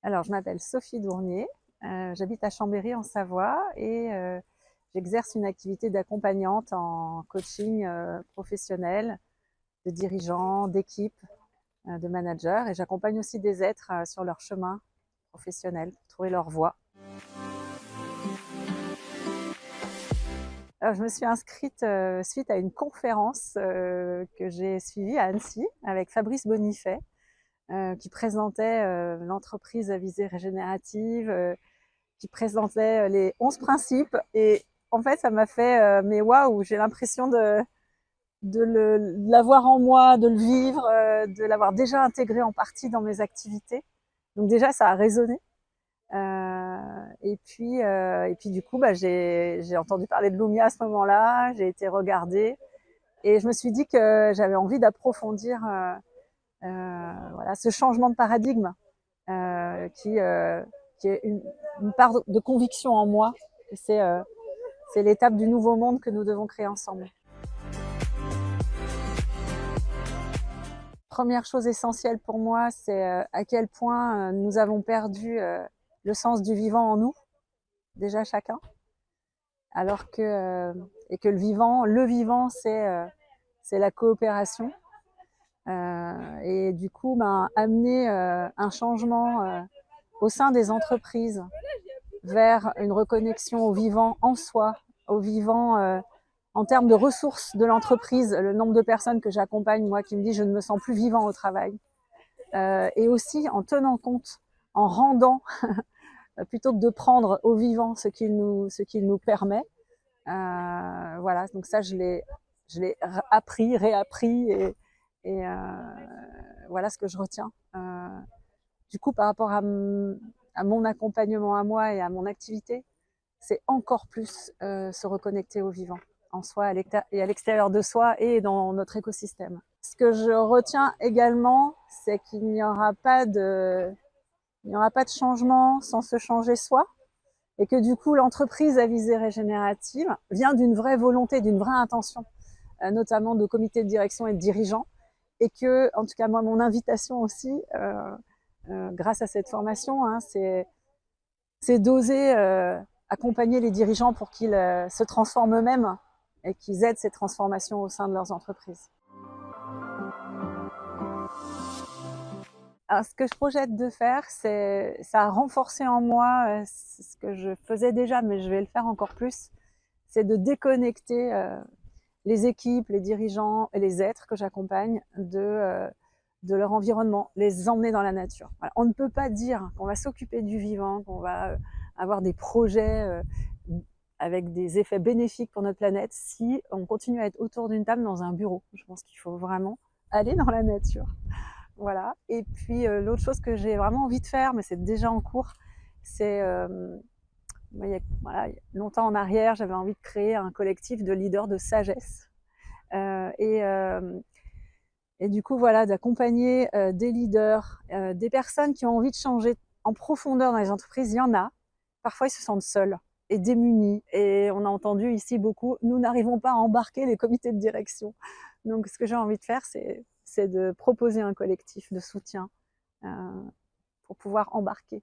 Alors, je m'appelle Sophie Dournier, j'habite à Chambéry en Savoie et j'exerce une activité d'accompagnante en coaching professionnel, de dirigeants, d'équipes, de managers, et j'accompagne aussi des êtres sur leur chemin professionnel pour trouver leur voie. Alors, je me suis inscrite suite à une conférence que j'ai suivie à Annecy avec Fabrice Bonifay, qui présentait l'entreprise à visée régénérative, qui présentait les 11 principes. Et en fait, ça m'a fait, mais waouh, j'ai l'impression de l'avoir en moi, de le vivre, de l'avoir déjà intégré en partie dans mes activités. Donc déjà, ça a résonné. Et puis du coup, j'ai entendu parler de Lumia à ce moment-là, j'ai été regarder et je me suis dit que j'avais envie d'approfondir voilà, ce changement de paradigme qui est une part de conviction en moi. Et c'est l'étape du nouveau monde que nous devons créer ensemble. Première chose essentielle pour moi, c'est à quel point nous avons perdu le sens du vivant en nous, déjà chacun, alors que et que le vivant, c'est la coopération. Et du coup, amener un changement au sein des entreprises vers une reconnexion au vivant en soi, au vivant en termes de ressources de l'entreprise, le nombre de personnes que j'accompagne, moi, qui me dit je ne me sens plus vivant au travail. Et aussi en tenant compte, en rendant, plutôt que de prendre au vivant ce qu'il nous permet. Voilà, donc ça, je l'ai appris, réappris, et voilà ce que je retiens. Du coup, par rapport à mon accompagnement à moi et à mon activité, c'est encore plus se reconnecter au vivant, en soi et à l'extérieur de soi et dans notre écosystème. Ce que je retiens également, c'est qu'il n'y aura pas de changement sans se changer soi, et que du coup, l'entreprise à visée régénérative vient d'une vraie volonté, d'une vraie intention, notamment de comité de direction et de dirigeants, et que, en tout cas, moi, mon invitation aussi, grâce à cette formation, hein, c'est d'oser accompagner les dirigeants pour qu'ils se transforment eux-mêmes et qu'ils aident ces transformations au sein de leurs entreprises. Alors, ce que je projette de faire, ça a renforcé en moi ce que je faisais déjà, mais je vais le faire encore plus, c'est de déconnecter les équipes, les dirigeants et les êtres que j'accompagne de leur environnement, les emmener dans la nature. Voilà. On ne peut pas dire qu'on va s'occuper du vivant, qu'on va avoir des projets avec des effets bénéfiques pour notre planète si on continue à être autour d'une table dans un bureau. Je pense qu'il faut vraiment aller dans la nature. Voilà. Et puis l'autre chose que j'ai vraiment envie de faire, mais c'est déjà en cours, c'est il y a longtemps en arrière, j'avais envie de créer un collectif de leaders de sagesse. Euh, et, euh, et du coup, voilà, d'accompagner des leaders, des personnes qui ont envie de changer en profondeur dans les entreprises. Il y en a. Parfois, ils se sentent seuls et démunis. Et on a entendu ici beaucoup, nous n'arrivons pas à embarquer les comités de direction. Donc, ce que j'ai envie de faire, c'est de proposer un collectif de soutien pour pouvoir embarquer